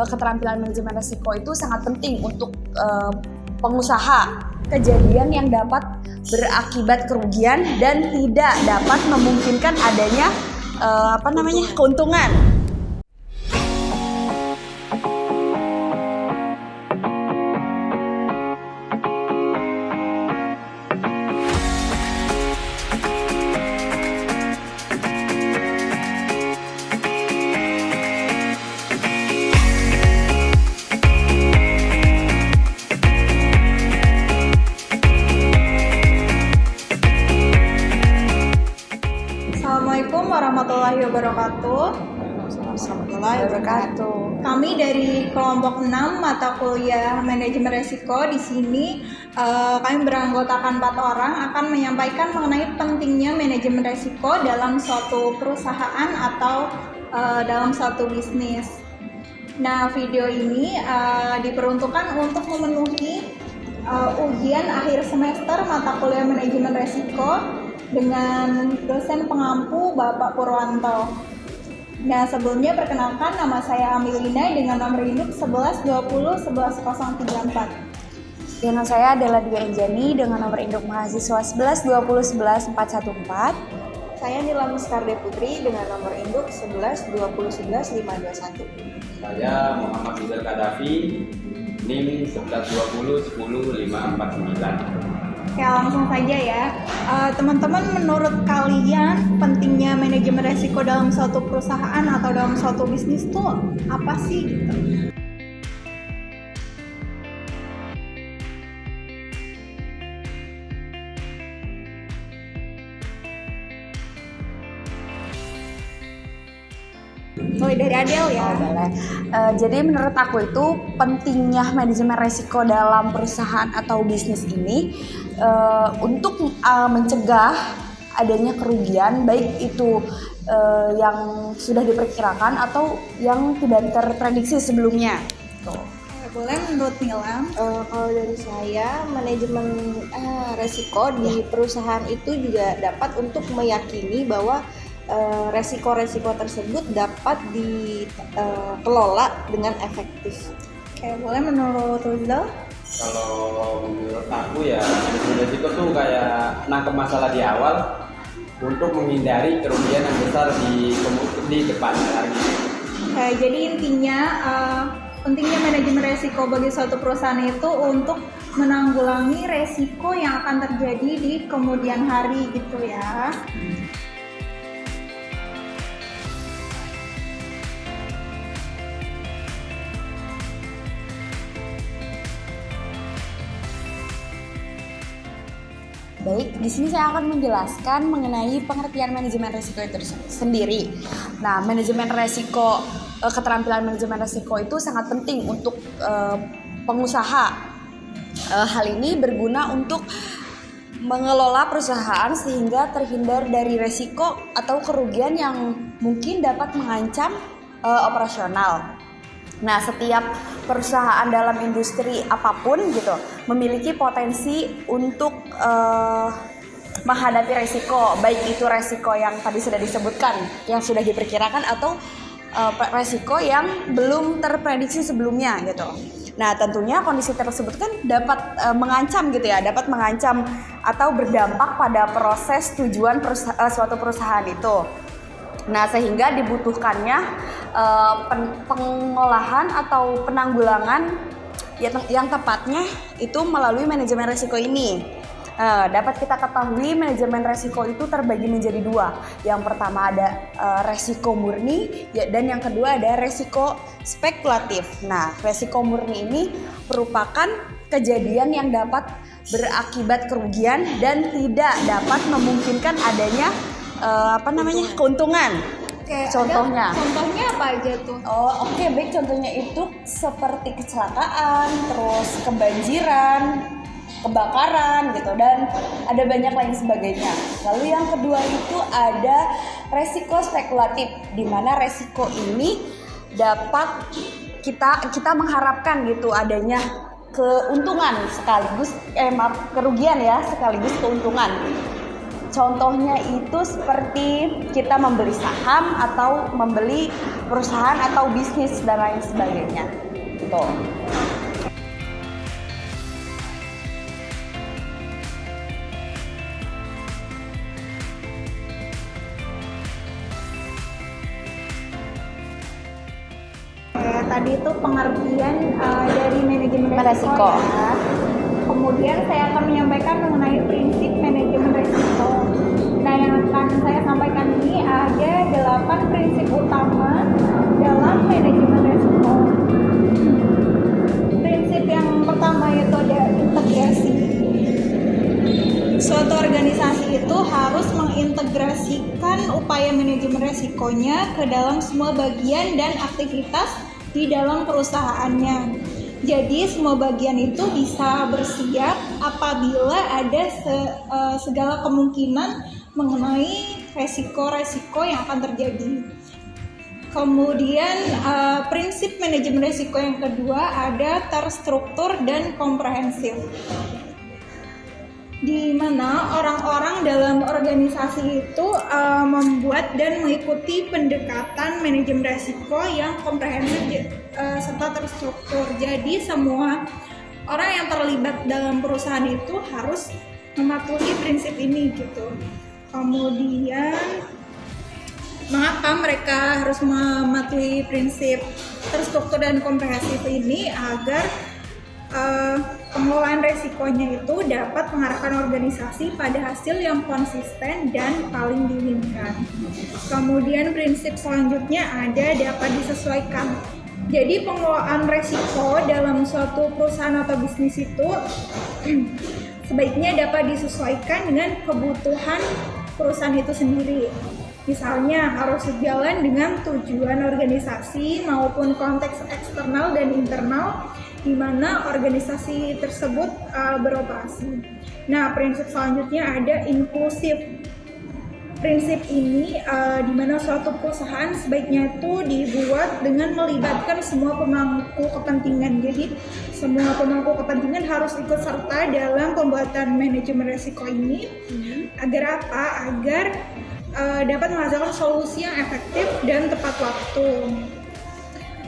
keterampilan manajemen risiko itu sangat penting untuk pengusaha. Kejadian yang dapat berakibat kerugian dan tidak dapat memungkinkan adanya keuntungan. Assalamualaikum warahmatullahi wabarakatuh. Kami dari kelompok 6 mata kuliah manajemen risiko di sini kami beranggotakan 4 orang akan menyampaikan mengenai pentingnya manajemen risiko dalam suatu perusahaan atau dalam suatu bisnis. Nah, video ini diperuntukkan untuk memenuhi ujian akhir semester mata kuliah manajemen risiko dengan dosen pengampu Bapak Purwanto. Nah, sebelumnya perkenalkan, nama saya Amilina dengan nomor induk 1120 11 034. Dan saya adalah Dwi Enjani dengan nomor induk mahasiswa 1120 11 414. Saya Nila Muskarde Putri dengan nomor induk 11 20 11 521. Saya Muhammad Rizal Kadafi, NIM 1120 10 549. Oke, langsung saja ya. Teman-teman, menurut kalian pentingnya manajemen risiko dalam suatu perusahaan atau dalam suatu bisnis tuh apa sih gitu? Mulai dari Adel ya. Jadi menurut aku itu pentingnya manajemen risiko dalam perusahaan atau bisnis ini untuk mencegah adanya kerugian, baik itu yang sudah diperkirakan atau yang tidak terprediksi sebelumnya. Boleh menurut Nila? Kalau dari saya, manajemen risiko di perusahaan itu juga dapat untuk meyakini bahwa resiko-resiko tersebut dapat dikelola dengan efektif. Oke, boleh menurut Rizal? Kalau menurut aku ya, manajemen risiko tuh kayak nangkep masalah di awal untuk menghindari kerugian yang besar di depannya lagi. Oke, jadi intinya pentingnya manajemen risiko bagi suatu perusahaan itu untuk menanggulangi resiko yang akan terjadi di kemudian hari gitu ya. Baik, di sini saya akan menjelaskan mengenai pengertian manajemen risiko itu sendiri. Nah, manajemen risiko, keterampilan manajemen risiko itu sangat penting untuk pengusaha. Hal ini berguna untuk mengelola perusahaan sehingga terhindar dari risiko atau kerugian yang mungkin dapat mengancam operasional. Nah, setiap perusahaan dalam industri apapun gitu memiliki potensi untuk menghadapi resiko, baik itu resiko yang tadi sudah disebutkan, yang sudah diperkirakan, atau resiko yang belum terprediksi sebelumnya gitu. Nah, tentunya kondisi tersebut kan dapat mengancam gitu ya, dapat mengancam atau berdampak pada proses tujuan suatu perusahaan itu. Nah, sehingga dibutuhkannya pengolahan atau penanggulangan yang tepatnya itu melalui manajemen risiko ini. Dapat kita ketahui manajemen risiko itu terbagi menjadi 2. Yang pertama ada risiko murni dan yang kedua ada risiko spekulatif. Nah, risiko murni ini merupakan kejadian yang dapat berakibat kerugian dan tidak dapat memungkinkan adanya keuntungan. Oke, contohnya apa aja tuh? Oke, baik, contohnya itu seperti kecelakaan, terus kebanjiran, kebakaran gitu, dan ada banyak lain sebagainya. Lalu yang kedua itu ada resiko spekulatif, di mana resiko ini dapat kita mengharapkan gitu adanya keuntungan sekaligus kerugian ya sekaligus keuntungan. contohnya itu seperti kita membeli saham atau membeli perusahaan atau bisnis dan lain sebagainya. Gitu. Tadi itu pengertian dari manajemen Resiko. resiko ya. Kemudian saya akan menyampaikan mengenai prinsip manajemen resiko. Nah, yang akan saya sampaikan ini ada 8 prinsip utama dalam manajemen resiko. Prinsip yang pertama yaitu ada integrasi. Suatu organisasi itu harus mengintegrasikan upaya manajemen resikonya ke dalam semua bagian dan aktivitas di dalam perusahaannya. Jadi semua bagian itu bisa bersiap apabila ada segala kemungkinan mengenai resiko-resiko yang akan terjadi. Kemudian prinsip manajemen resiko yang kedua ada terstruktur dan komprehensif, di mana orang-orang dalam organisasi itu membuat dan mengikuti pendekatan manajemen resiko yang komprehensif serta terstruktur. Jadi semua orang yang terlibat dalam perusahaan itu harus mematuhi prinsip ini gitu. Kemudian mengapa mereka harus mematuhi prinsip terstruktur dan komprehensif ini? Agar pengelolaan resikonya itu dapat mengarahkan organisasi pada hasil yang konsisten dan paling diinginkan. Kemudian prinsip selanjutnya ada dapat disesuaikan. Jadi pengelolaan resiko dalam suatu perusahaan atau bisnis itu sebaiknya dapat disesuaikan dengan kebutuhan perusahaan itu sendiri. Misalnya harus sejalan dengan tujuan organisasi maupun konteks eksternal dan internal di mana organisasi tersebut beroperasi. Nah, prinsip selanjutnya ada inklusif. Prinsip ini di mana suatu perusahaan sebaiknya itu dibuat dengan melibatkan semua pemangku kepentingan. Jadi semua pemangku kepentingan harus ikut serta dalam pembuatan manajemen resiko ini. Agar apa? Agar dapat menghasilkan solusi yang efektif dan tepat waktu.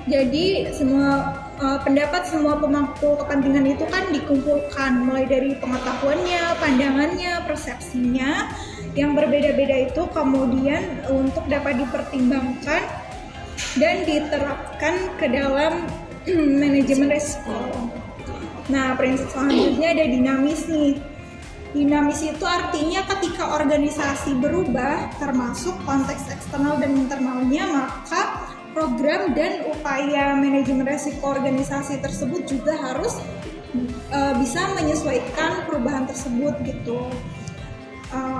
Jadi semua pendapat semua pemangku kepentingan itu kan dikumpulkan mulai dari pengetahuannya, pandangannya, persepsinya yang berbeda-beda itu kemudian untuk dapat dipertimbangkan dan diterapkan ke dalam manajemen risiko. Nah, prinsip selanjutnya ada dinamis nih. Dinamis itu artinya ketika organisasi berubah termasuk konteks eksternal dan internalnya, maka program dan upaya manajemen resiko organisasi tersebut juga harus bisa menyesuaikan perubahan tersebut gitu.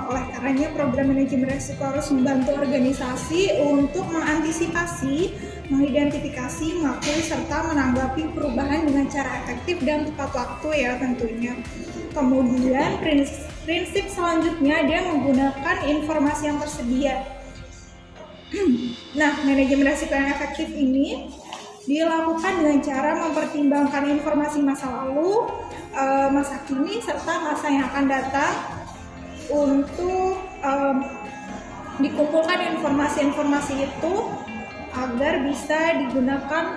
Oleh karenanya program manajemen resiko harus membantu organisasi untuk mengantisipasi, mengidentifikasi, mengakui serta menanggapi perubahan dengan cara efektif dan tepat waktu ya tentunya. Kemudian prinsip selanjutnya dia menggunakan informasi yang tersedia. Nah, manajemen risiko yang efektif ini dilakukan dengan cara mempertimbangkan informasi masa lalu, masa kini, serta masa yang akan datang untuk dikumpulkan informasi-informasi itu agar bisa digunakan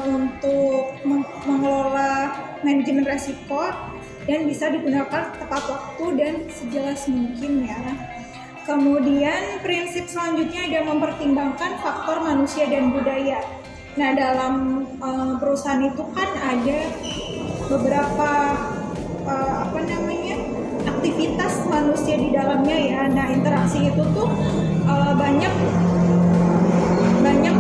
untuk mengelola manajemen risiko dan bisa digunakan tepat waktu dan sejelas mungkin ya. Kemudian prinsip selanjutnya ada mempertimbangkan faktor manusia dan budaya. Nah, dalam perusahaan itu kan ada beberapa aktivitas manusia di dalamnya ya. Nah, interaksi itu tuh banyak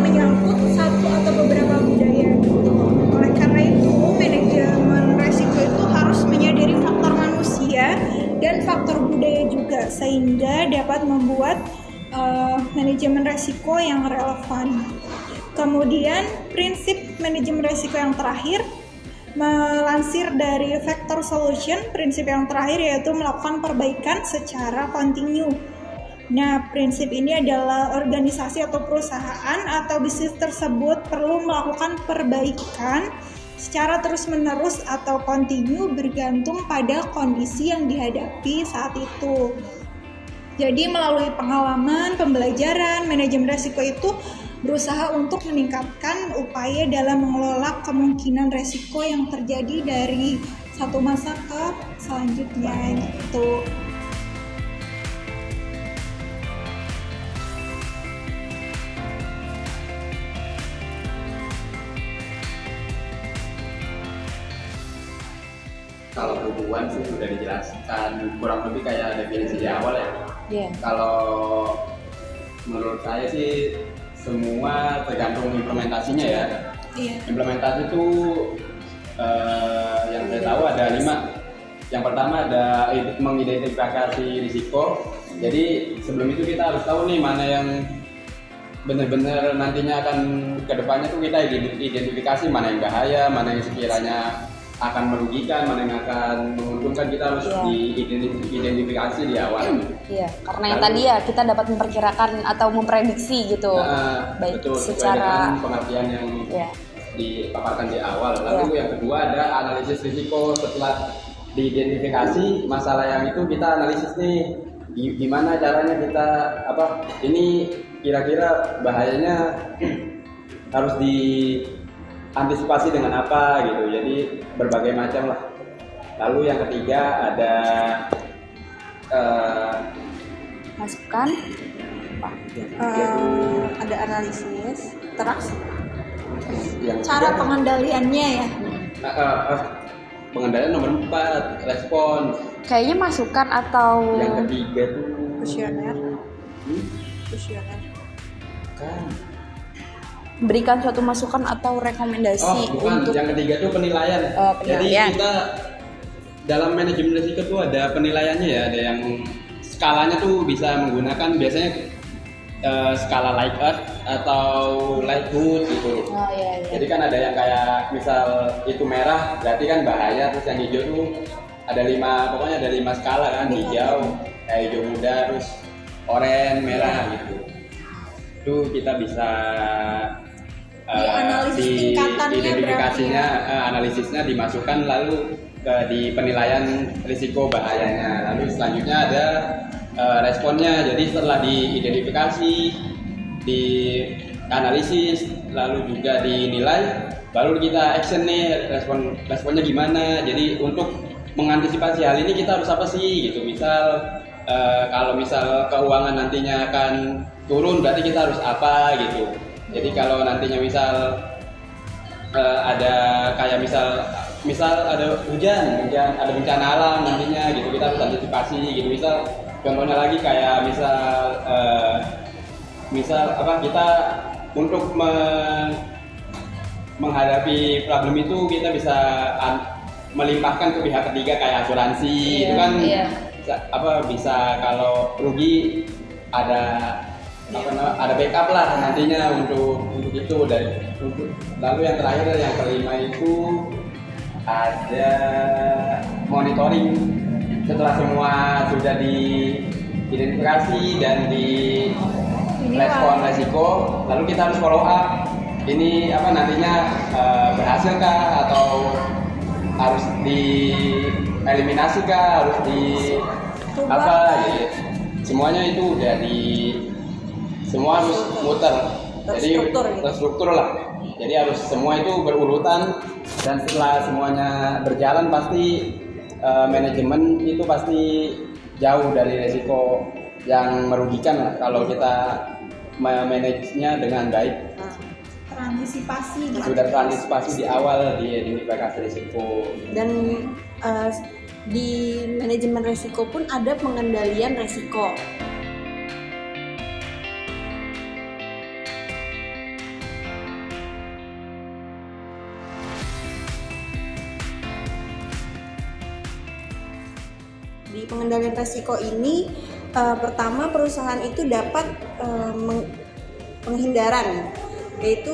menyangkut satu atau beberapa budaya gitu. Oleh karena itu, manajemen resiko itu harus menyadari faktor manusia dan faktor budaya juga sehingga dapat membuat manajemen resiko yang relevan. Kemudian prinsip manajemen resiko yang terakhir melansir dari Factor Solution, prinsip yang terakhir yaitu melakukan perbaikan secara kontinu. Nah, prinsip ini adalah organisasi atau perusahaan atau bisnis tersebut perlu melakukan perbaikan secara terus-menerus atau kontinu bergantung pada kondisi yang dihadapi saat itu. Jadi melalui pengalaman, pembelajaran, manajemen resiko itu berusaha untuk meningkatkan upaya dalam mengelola kemungkinan resiko yang terjadi dari satu masa ke selanjutnya gitu. Kalau tujuan sih sudah dijelaskan kurang lebih kayak definisi di awal ya. Iya. Kalau menurut saya sih semua tergantung implementasinya ya. Iya. Implementasi itu yang saya tahu ada 5. Yang pertama ada mengidentifikasi risiko. Jadi sebelum itu kita harus tahu nih mana yang benar-benar nantinya akan kedepannya tuh kita identifikasi mana yang bahaya, mana yang sekiranya akan merugikan, mana yang akan menguntungkan, kita harus diidentifikasi di awal. Iya, karena yang tadi ya kita dapat memperkirakan atau memprediksi gitu. Baik betul, secara pengertian yang dipaparkan di awal. Lalu yang kedua ada analisis risiko. Setelah diidentifikasi masalah yang itu, kita analisis nih gimana caranya kita ini kira-kira bahayanya harus diantisipasi dengan apa gitu. Jadi berbagai macam lah. Lalu yang ketiga ada masukan ada analisis, terus yang Cara ketiga, pengendaliannya ya. pengendalian nomor 4, respon. kayaknya masukan atau Yang ketiga tuh kuesioner. Kuesioner. kan. berikan suatu masukan atau rekomendasi Bukan. untuk Yang ketiga tuh penilaian. Jadi penilaian. kita dalam manajemen risiko tuh ada penilaiannya ya. Ada yang skalanya tuh bisa menggunakan biasanya skala Likert atau Lightwood gitu. iya. Jadi kan ada yang kayak misal itu merah berarti kan bahaya, terus yang hijau tuh ada 5, pokoknya ada 5 skala kan, hijau, kayak hijau muda, terus oranye, merah gitu. Itu kita bisa Dianalisis tingkatannya identifikasinya, analisisnya dimasukkan lalu di penilaian risiko bahayanya. Lalu selanjutnya ada responnya. Jadi setelah diidentifikasi, dianalisis, lalu juga dinilai, baru kita action nih, responnya gimana. Jadi untuk mengantisipasi hal ini kita harus apa sih gitu. Misal kalau misal keuangan nantinya akan turun, berarti kita harus apa gitu. Jadi kalau nantinya misal ada kayak misal ada hujan, ada bencana alam nantinya gitu, kita harus antisipasi gitu. Misal contohnya lagi kayak misal kita untuk menghadapi problem itu kita bisa melimpahkan ke pihak ketiga kayak asuransi, itu kan bisa kalau rugi ada backup lah nantinya untuk itu. Lalu yang terakhir yang kelima itu ada monitoring. Setelah semua sudah diidentifikasi dan di respon resiko, lalu kita harus follow up. Ini nantinya berhasil kah atau harus dieliminasi kah, harus gitu. Semuanya itu udah semua harus muter. Jadi terstruktur lah. Jadi harus semua itu berurutan, dan setelah semuanya berjalan pasti manajemen itu pasti jauh dari resiko yang merugikan lah kalau kita memanagenya dengan baik. Terantisipasi gitu. Sudah terantisipasi di awal di identifikasi risiko. Dan di manajemen risiko pun ada pengendalian risiko. Di pengendalian risiko ini pertama perusahaan itu dapat penghindaran, yaitu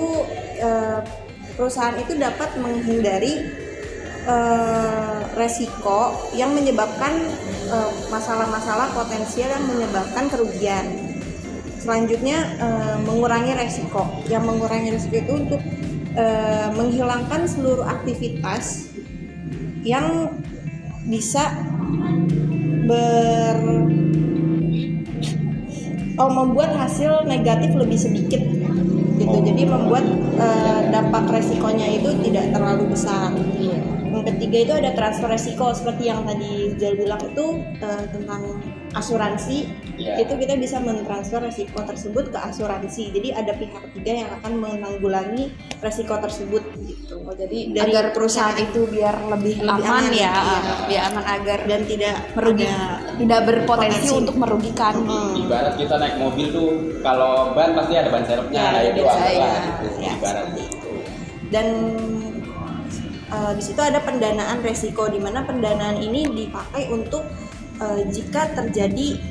perusahaan itu dapat menghindari resiko yang menyebabkan masalah-masalah potensial yang menyebabkan kerugian. Selanjutnya mengurangi resiko. Yang mengurangi resiko itu untuk menghilangkan seluruh aktivitas yang bisa membuat hasil negatif lebih sedikit gitu. Jadi membuat dampak resikonya itu tidak terlalu besar. Yang ketiga itu ada transfer resiko, seperti yang tadi Jal bilang itu tentang asuransi. Itu kita bisa mentransfer resiko tersebut ke asuransi. Jadi ada pihak ketiga yang akan menanggulangi resiko tersebut gitu. Jadi agar perusahaan itu biar lebih aman ya, biar aman agar dan tidak tidak berpotensi untuk merugikan. Ibarat kita naik mobil tuh, kalau ban pasti ada ban serepnya, Ya, nah itu biasa, anggaplah ya. gitu, Ya, ibarat seperti itu. Dan di situ ada pendanaan resiko, di mana pendanaan ini dipakai untuk jika terjadi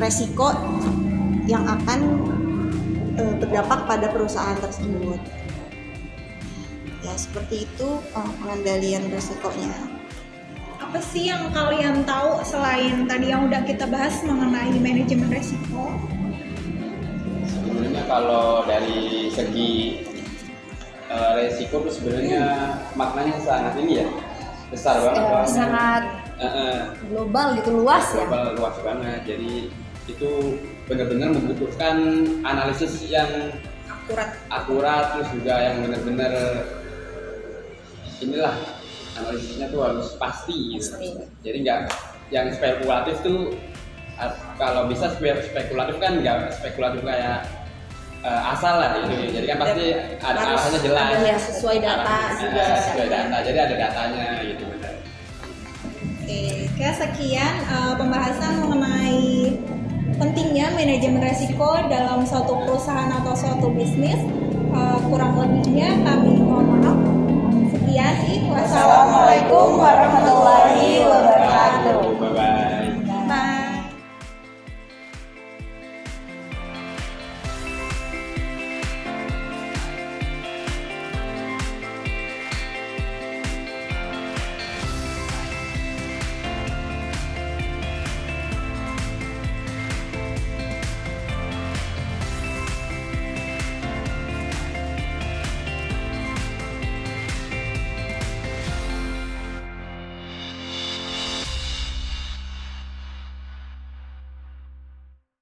resiko yang akan berdampak pada perusahaan tersebut. Ya seperti itu pengendalian resikonya. Apa sih yang kalian tahu selain tadi yang udah kita bahas mengenai manajemen resiko? Sebenarnya kalau dari segi resiko tuh sebenarnya maknanya sangat ini ya, besar banget. Sangat global gitu, luas ya. Global, luas banget. Jadi itu benar-benar membutuhkan analisis yang akurat, terus juga yang benar-benar inilah analisisnya tuh harus pasti gitu. Jadi nggak yang spekulatif tuh, kalau bisa spekulatif kan nggak spekulatif kayak asal lah gitu. Jadi kan pasti ada arahnya jelas. Ada yang sesuai data juga. Sesuai data. Jadi ada datanya gitu. Oke, sekian pembahasan mengenai pentingnya manajemen resiko dalam suatu perusahaan atau suatu bisnis. Kurang lebihnya kami mohon maaf. Sekian, wassalamualaikum